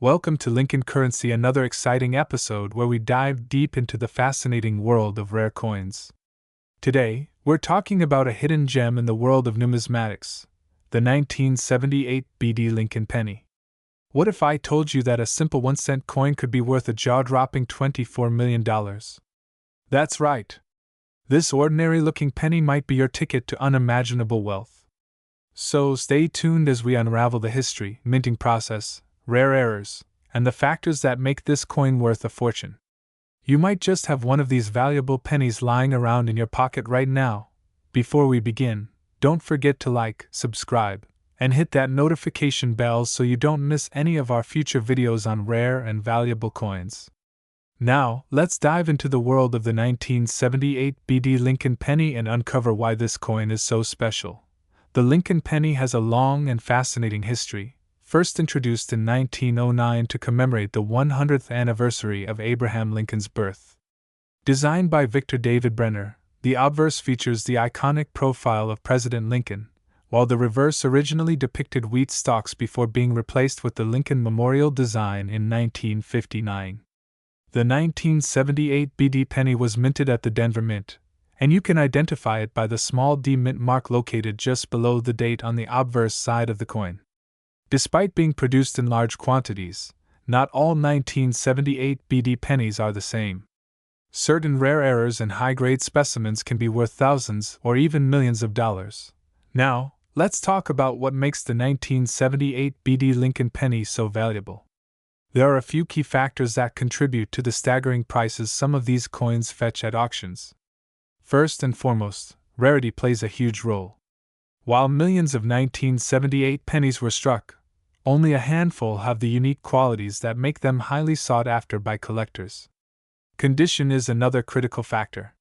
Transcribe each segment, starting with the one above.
Welcome to Lincoln Currency, another exciting episode where we dive deep into the fascinating world of rare coins. Today, we're talking about a hidden gem in the world of numismatics, the 1978 BD Lincoln penny. What if I told you that a simple 1-cent coin could be worth a jaw-dropping $24 million? That's right. This ordinary-looking penny might be your ticket to unimaginable wealth. So stay tuned as we unravel the history, minting process, rare errors, and the factors that make this coin worth a fortune. You might just have one of these valuable pennies lying around in your pocket right now. Before we begin, don't forget to like, subscribe, and hit that notification bell so you don't miss any of our future videos on rare and valuable coins. Now, let's dive into the world of the 1978 BD Lincoln penny and uncover why this coin is so special. The Lincoln penny has a long and fascinating history. First introduced in 1909 to commemorate the 100th anniversary of Abraham Lincoln's birth. Designed by Victor David Brenner, the obverse features the iconic profile of President Lincoln, while the reverse originally depicted wheat stalks before being replaced with the Lincoln Memorial design in 1959. The 1978 BD penny was minted at the Denver Mint, and you can identify it by the small D mint mark located just below the date on the obverse side of the coin. Despite being produced in large quantities, not all 1978 BD pennies are the same. Certain rare errors and high-grade specimens can be worth thousands or even millions of dollars. Now, let's talk about what makes the 1978 BD Lincoln penny so valuable. There are a few key factors that contribute to the staggering prices some of these coins fetch at auctions. First and foremost, rarity plays a huge role. While millions of 1978 pennies were struck, only a handful have the unique qualities that make them highly sought after by collectors. Condition is another critical factor.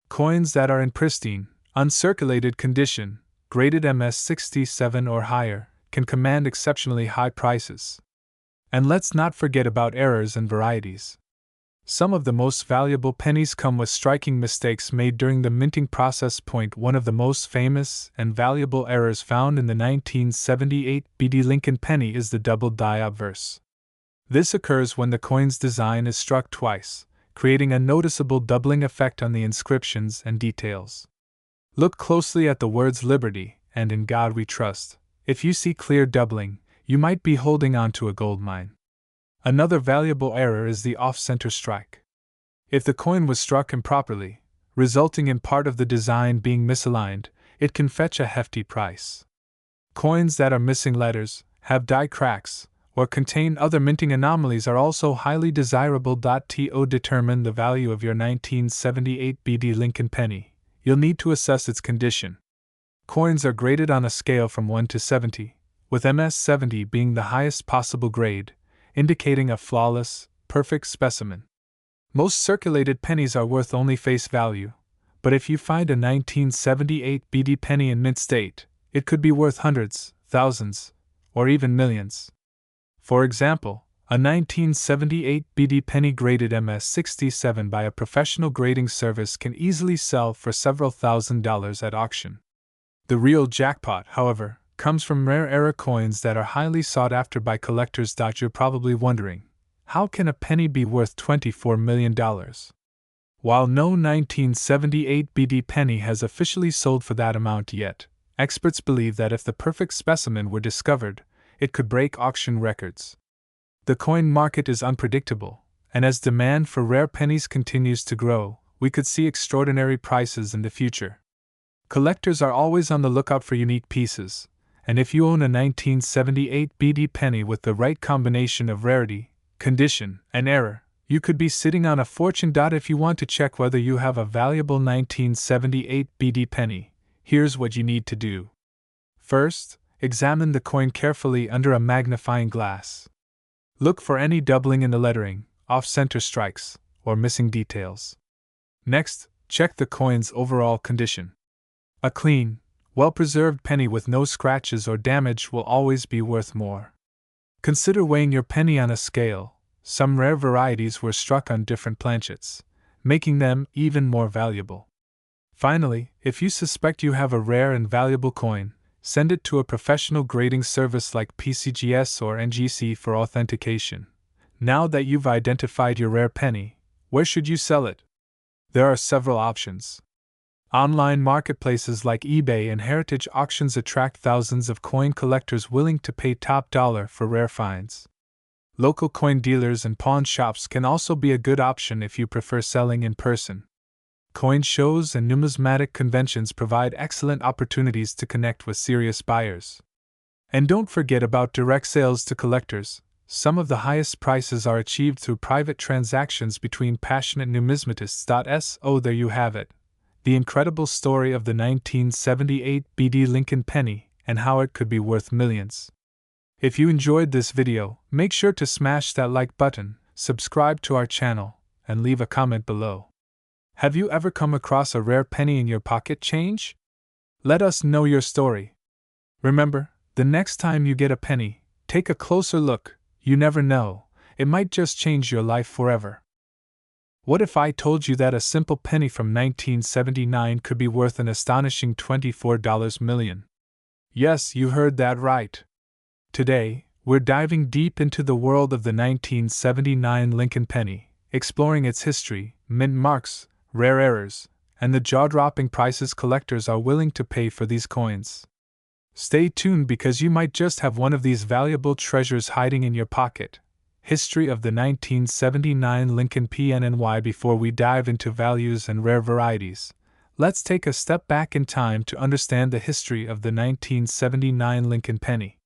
Coins that are in pristine, uncirculated condition, graded MS67 or higher, can command exceptionally high prices. And let's not forget about errors and varieties. Some of the most valuable pennies come with striking mistakes made during the minting process. One of the most famous and valuable errors found in the 1978 BD Lincoln penny is the double die obverse. This occurs when the coin's design is struck twice, creating a noticeable doubling effect on the inscriptions and details. Look closely at the words Liberty and In God We Trust. If you see clear doubling, you might be holding on to a gold mine. Another valuable error is the off-center strike. If the coin was struck improperly, resulting in part of the design being misaligned, it can fetch a hefty price. Coins that are missing letters, have die cracks, or contain other minting anomalies are also highly desirable. To determine the value of your 1978 BD Lincoln penny, you'll need to assess its condition. Coins are graded on a scale from 1 to 70, with MS70 being the highest possible grade, indicating a flawless, perfect specimen. Most circulated pennies are worth only face value, but if you find a 1978 BD penny in mint state, it could be worth hundreds, thousands, or even millions. For example, a 1978 BD penny graded MS67 by a professional grading service can easily sell for several $1,000s at auction. The real jackpot, however, comes from rare era coins that are highly sought after by collectors. You're probably wondering, how can a penny be worth $24 million? While no 1978 BD penny has officially sold for that amount yet, experts believe that if the perfect specimen were discovered, it could break auction records. The coin market is unpredictable, and as demand for rare pennies continues to grow, we could see extraordinary prices in the future. Collectors are always on the lookout for unique pieces, and if you own a 1978 BD penny with the right combination of rarity, condition, and error, you could be sitting on a fortune. If you want to check whether you have a valuable 1978 BD penny, here's what you need to do. First, examine the coin carefully under a magnifying glass. Look for any doubling in the lettering, off-center strikes, or missing details. Next, check the coin's overall condition. A clean, well-preserved penny with no scratches or damage will always be worth more. Consider weighing your penny on a scale. Some rare varieties were struck on different planchets, making them even more valuable. Finally, if you suspect you have a rare and valuable coin, Send it to a professional grading service like PCGS or NGC for authentication. Now that you've identified your rare penny, where should you sell it? There are several options. Online marketplaces like eBay and heritage auctions attract thousands of coin collectors willing to pay top dollar for rare finds. Local coin dealers and pawn shops can also be a good option if you prefer selling in person. Coin shows and numismatic conventions provide excellent opportunities to connect with serious buyers. And don't forget about direct sales to collectors. Some of the highest prices are achieved through private transactions between passionate numismatists. Oh, there you have it. The incredible story of the 1978 BD Lincoln penny and how it could be worth millions. If you enjoyed this video, make sure to smash that like button, subscribe to our channel, and leave a comment below. Have you ever come across a rare penny in your pocket change? Let us know your story. Remember, the next time you get a penny, take a closer look. You never know, it might just change your life forever. What if I told you that a simple penny from 1979 could be worth an astonishing $24 million? Yes, you heard that right. Today, we're diving deep into the world of the 1979 Lincoln penny, exploring its history, mint marks, rare errors, and the jaw-dropping prices collectors are willing to pay for these coins. Stay tuned because you might just have one of these valuable treasures hiding in your pocket. History of the 1979 Lincoln PNNY. Before we dive into values and rare varieties, let's take a step back in time to understand the history of the 1979 Lincoln penny.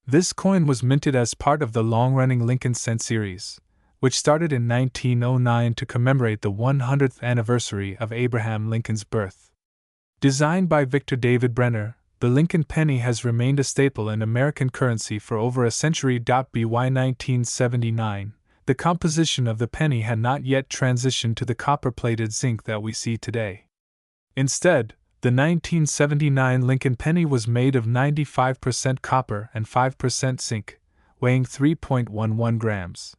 This coin was minted as part of the long-running Lincoln Cent series, which started in 1909 to commemorate the 100th anniversary of Abraham Lincoln's birth. Designed by Victor David Brenner, the Lincoln penny has remained a staple in American currency for over a century. By 1979, the composition of the penny had not yet transitioned to the copper-plated zinc that we see today. Instead, the 1979 Lincoln penny was made of 95% copper and 5% zinc, weighing 3.11 grams.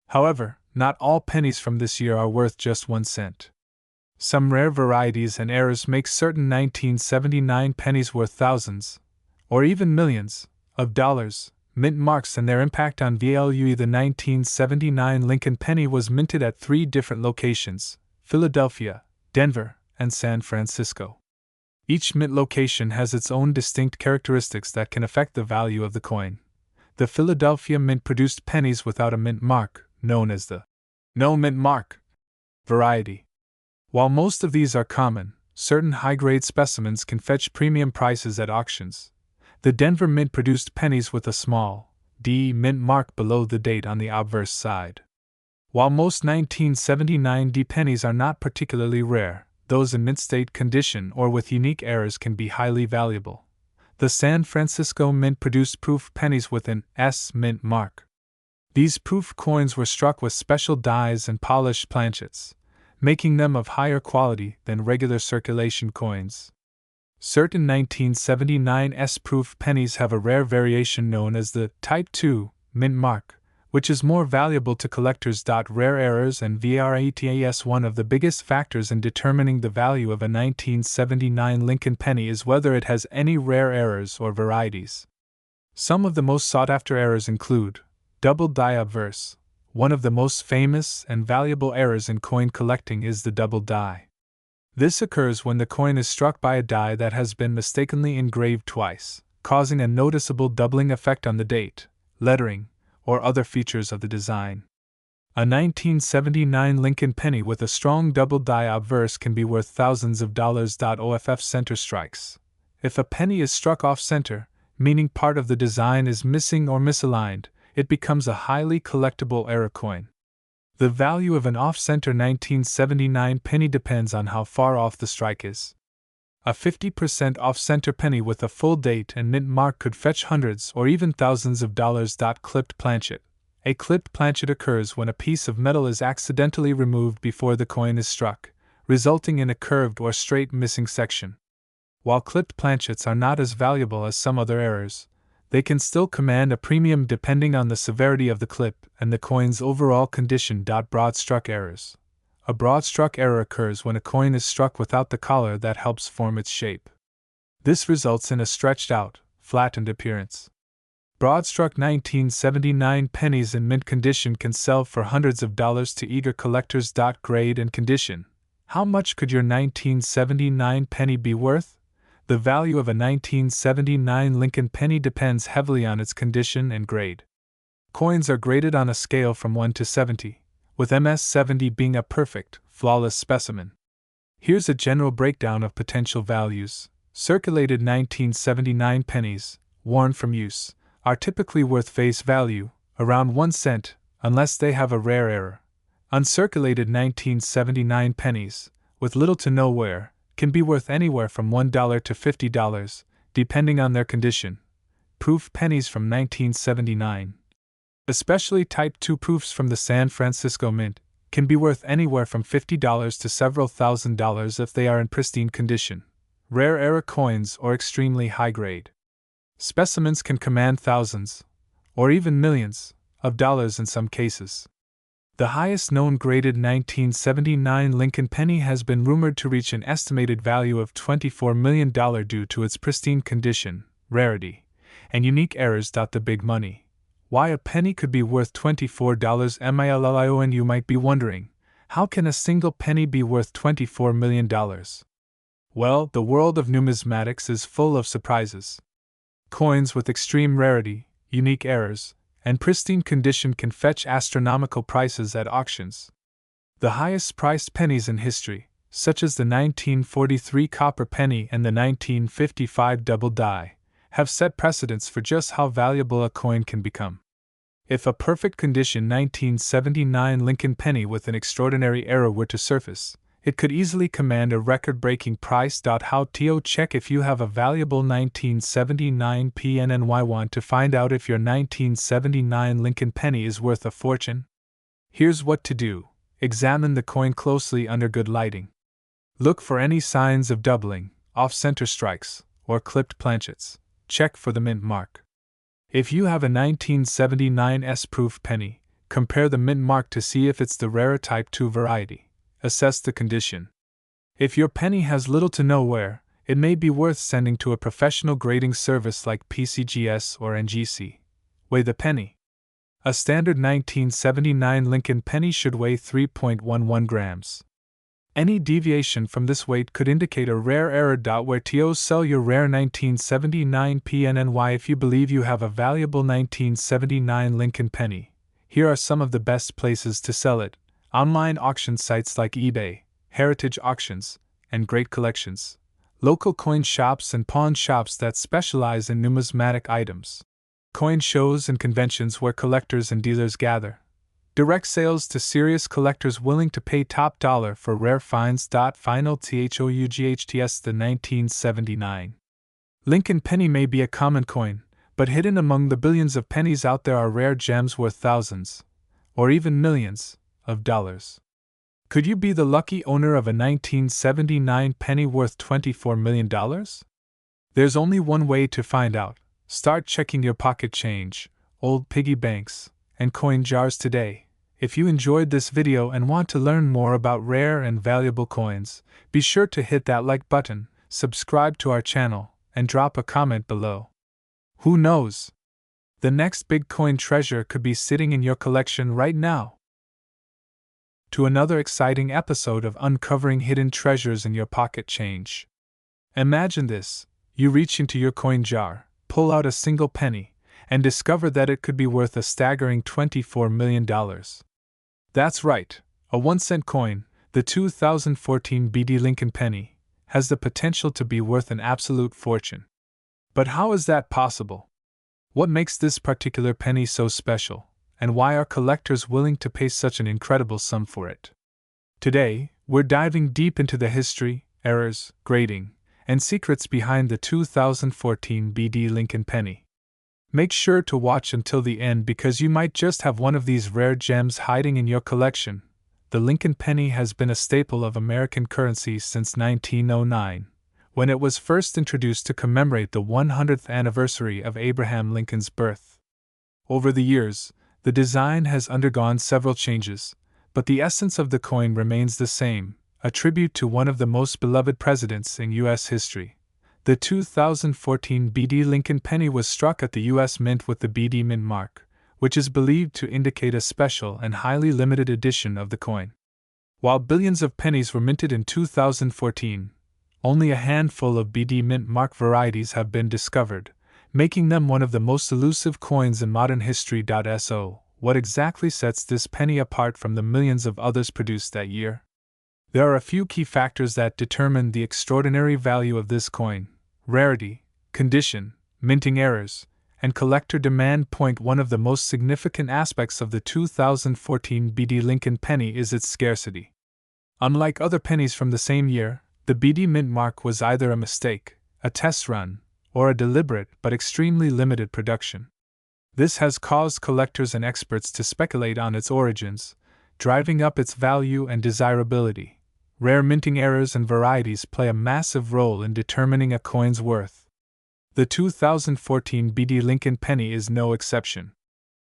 However, not all pennies from this year are worth just 1 cent. Some rare varieties and errors make certain 1979 pennies worth thousands, or even millions, of dollars. Mint marks and their impact on value. The 1979 Lincoln penny was minted at 3 different locations: Philadelphia, Denver, and San Francisco. Each mint location has its own distinct characteristics that can affect the value of the coin. The Philadelphia Mint produced pennies without a mint mark, known as the no mint mark variety. While most of these are common, certain high-grade specimens can fetch premium prices at auctions. The Denver Mint produced pennies with a small D mint mark below the date on the obverse side. While most 1979 D pennies are not particularly rare, those in mint state condition or with unique errors can be highly valuable. The San Francisco Mint produced proof pennies with an S mint mark. These proof coins were struck with special dies and polished planchets, making them of higher quality than regular circulation coins. Certain 1979 S-proof pennies have a rare variation known as the Type II mint mark, which is more valuable to collectors. Rare errors and VRATAS. One of the biggest factors in determining the value of a 1979 Lincoln penny is whether it has any rare errors or varieties. Some of the most sought-after errors include double die obverse. One of the most famous and valuable errors in coin collecting is the double die. This occurs when the coin is struck by a die that has been mistakenly engraved twice, causing a noticeable doubling effect on the date, lettering, or other features of the design. A 1979 Lincoln penny with a strong double die obverse can be worth thousands of dollars. OFF center strikes. If a penny is struck off-center, meaning part of the design is missing or misaligned, it becomes a highly collectible error coin. The value of an off-center 1979 penny depends on how far off the strike is. A 50% off-center penny with a full date and mint mark could fetch hundreds or even thousands of dollars. Clipped planchet. A clipped planchet occurs when a piece of metal is accidentally removed before the coin is struck, resulting in a curved or straight missing section. While clipped planchets are not as valuable as some other errors, they can still command a premium depending on the severity of the clip and the coin's overall condition. Broad struck errors. A broad struck error occurs when a coin is struck without the collar that helps form its shape. This results in a stretched out, flattened appearance. Broad-struck 1979 pennies in mint condition can sell for hundreds of dollars to eager collectors. Grade and condition. How much could your 1979 penny be worth? The value of a 1979 Lincoln penny depends heavily on its condition and grade. Coins are graded on a scale from 1 to 70, with MS-70 being a perfect, flawless specimen. Here's a general breakdown of potential values. Circulated 1979 pennies, worn from use, are typically worth face value, around 1 cent, unless they have a rare error. Uncirculated 1979 pennies, with little to no wear, can be worth anywhere from $1 to $50, depending on their condition. Proof pennies from 1979, especially Type II proofs from the San Francisco Mint, can be worth anywhere from $50 to several $1,000s if they are in pristine condition. Rare error coins or extremely high grade specimens can command thousands, or even millions, of dollars in some cases. The highest known graded 1979 Lincoln penny has been rumored to reach an estimated value of $24 million due to its pristine condition, rarity, and unique errors. The big money. Why a penny could be worth $24 million? You might be wondering, how can a single penny be worth $24 million? Well, the world of numismatics is full of surprises. Coins with extreme rarity, unique errors, and pristine condition can fetch astronomical prices at auctions. The highest priced pennies in history, such as the 1943 copper penny and the 1955 double die, have set precedents for just how valuable a coin can become. If a perfect condition 1979 Lincoln penny with an extraordinary error were to surface, it could easily command a record-breaking price. How to check if you have a valuable 1979 PNNY? Want to find out if your 1979 Lincoln penny is worth a fortune? Here's what to do. Examine the coin closely under good lighting. Look for any signs of doubling, off-center strikes, or clipped planchets. Check for the mint mark. If you have a 1979 S-proof penny, compare the mint mark to see if it's the rarer Type II variety. Assess the condition. If your penny has little to no wear, it may be worth sending to a professional grading service like PCGS or NGC. Weigh the penny. A standard 1979 Lincoln penny should weigh 3.11 grams. Any deviation from this weight could indicate a rare error. Where to sell your rare 1979 PNNY? If you believe you have a valuable 1979 Lincoln penny, here are some of the best places to sell it. Online auction sites like eBay, Heritage Auctions, and Great Collections. Local coin shops and pawn shops that specialize in numismatic items. Coin shows and conventions where collectors and dealers gather. Direct sales to serious collectors willing to pay top dollar for rare finds. Final THOUGHTS. The 1979 Lincoln penny may be a common coin, but hidden among the billions of pennies out there are rare gems worth thousands, or even millions, of dollars. Could you be the lucky owner of a 1979 penny worth $24 million? There's only one way to find out. Start checking your pocket change, old piggy banks, and coin jars today. If you enjoyed this video and want to learn more about rare and valuable coins, be sure to hit that like button, subscribe to our channel, and drop a comment below. Who knows? The next big coin treasure could be sitting in your collection right now. To another exciting episode of Uncovering Hidden Treasures in Your Pocket Change. Imagine this: you reach into your coin jar, pull out a single penny, and discover that it could be worth a staggering $24 million. That's right, a 1-cent coin, the 2014 BD Lincoln penny, has the potential to be worth an absolute fortune. But how is that possible? What makes this particular penny so special? And why are collectors willing to pay such an incredible sum for it? Today, we're diving deep into the history, errors, grading, and secrets behind the 2014 BD Lincoln penny. Make sure to watch until the end because you might just have one of these rare gems hiding in your collection. The Lincoln penny has been a staple of American currency since 1909, when it was first introduced to commemorate the 100th anniversary of Abraham Lincoln's birth. Over the years, the design has undergone several changes, but the essence of the coin remains the same, a tribute to one of the most beloved presidents in U.S. history. The 2014 BD Lincoln penny was struck at the U.S. Mint with the BD Mint mark, which is believed to indicate a special and highly limited edition of the coin. While billions of pennies were minted in 2014, only a handful of BD Mint mark varieties have been discovered, making them one of the most elusive coins in modern history. So, what exactly sets this penny apart from the millions of others produced that year? There are a few key factors that determine the extraordinary value of this coin: rarity, condition, minting errors, and collector demand. One of the most significant aspects of the 2014 BD Lincoln penny is its scarcity. Unlike other pennies from the same year, the BD Mint mark was either a mistake, a test run, or a deliberate but extremely limited production. This has caused collectors and experts to speculate on its origins, driving up its value and desirability. Rare minting errors and varieties play a massive role in determining a coin's worth. The 2014 BD Lincoln penny is no exception.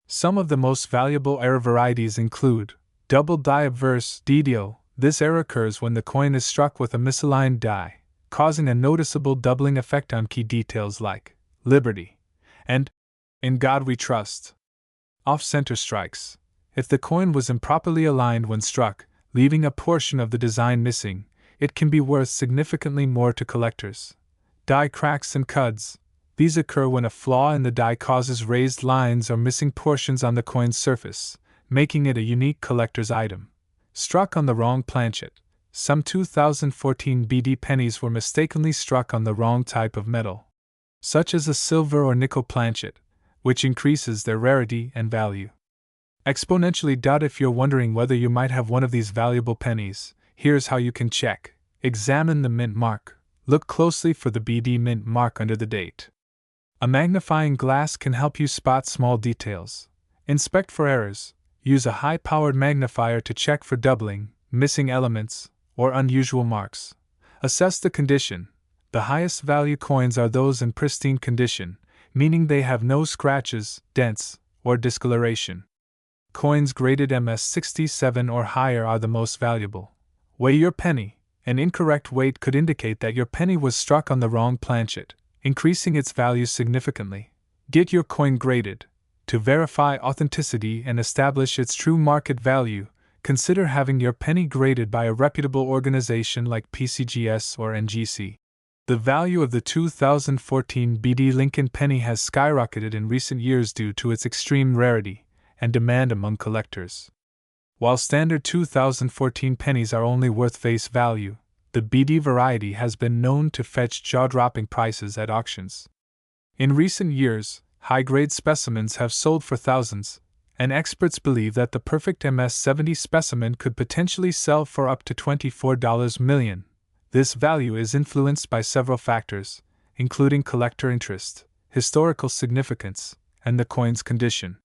Some of the most valuable error varieties include double die obverse DDO. This error occurs when the coin is struck with a misaligned die, causing a noticeable doubling effect on key details like Liberty and In God We Trust. Off-center strikes. If the coin was improperly aligned when struck, leaving a portion of the design missing, it can be worth significantly more to collectors. Die cracks and cuds. These occur when a flaw in the die causes raised lines or missing portions on the coin's surface, making it a unique collector's item. Struck on the wrong planchet. Some 2014 BD pennies were mistakenly struck on the wrong type of metal, such as a silver or nickel planchet, which increases their rarity and value exponentially. If you're wondering whether you might have one of these valuable pennies, here's how you can check. Examine the mint mark. Look closely for the BD Mint mark under the date. A magnifying glass can help you spot small details. Inspect for errors. Use a high-powered magnifier to check for doubling, missing elements, or unusual marks. Assess the condition. The highest value coins are those in pristine condition, meaning they have no scratches, dents, or discoloration. Coins graded MS67 or higher are the most valuable. Weigh your penny. An incorrect weight could indicate that your penny was struck on the wrong planchet, increasing its value significantly. Get your coin graded. To verify authenticity and establish its true market value, consider having your penny graded by a reputable organization like PCGS or NGC. The value of the 2014 BD Lincoln penny has skyrocketed in recent years due to its extreme rarity and demand among collectors. While standard 2014 pennies are only worth face value, the BD variety has been known to fetch jaw-dropping prices at auctions. In recent years, high-grade specimens have sold for thousands, and experts believe that the perfect MS70 specimen could potentially sell for up to $24 million. This value is influenced by several factors, including collector interest, historical significance, and the coin's condition.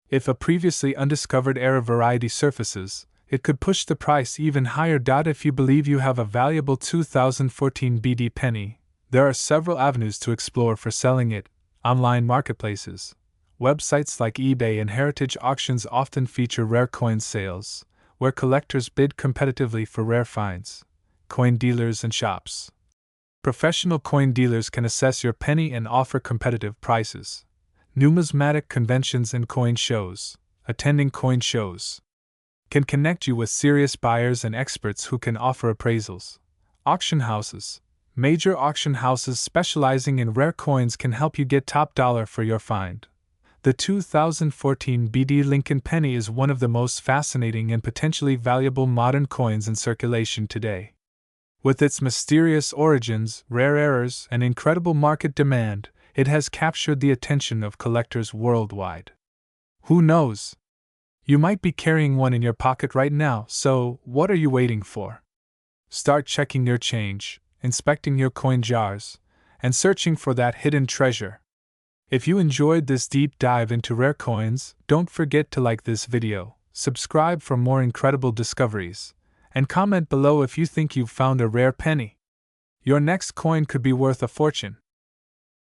If a previously undiscovered error variety surfaces, it could push the price even higher. If you believe you have a valuable 2014 BD penny, there are several avenues to explore for selling it. Online marketplaces. Websites like eBay and Heritage Auctions often feature rare coin sales, where collectors bid competitively for rare finds. Coin dealers and shops. Professional coin dealers can assess your penny and offer competitive prices. Numismatic conventions and coin shows. Attending coin shows can connect you with serious buyers and experts who can offer appraisals. Auction houses. Major auction houses specializing in rare coins can help you get top dollar for your find. The 2014 BD Lincoln penny is one of the most fascinating and potentially valuable modern coins in circulation today. With its mysterious origins, rare errors, and incredible market demand, it has captured the attention of collectors worldwide. Who knows? You might be carrying one in your pocket right now, so what are you waiting for? Start checking your change, inspecting your coin jars, and searching for that hidden treasure. If you enjoyed this deep dive into rare coins, don't forget to like this video, subscribe for more incredible discoveries, and comment below if you think you've found a rare penny. Your next coin could be worth a fortune.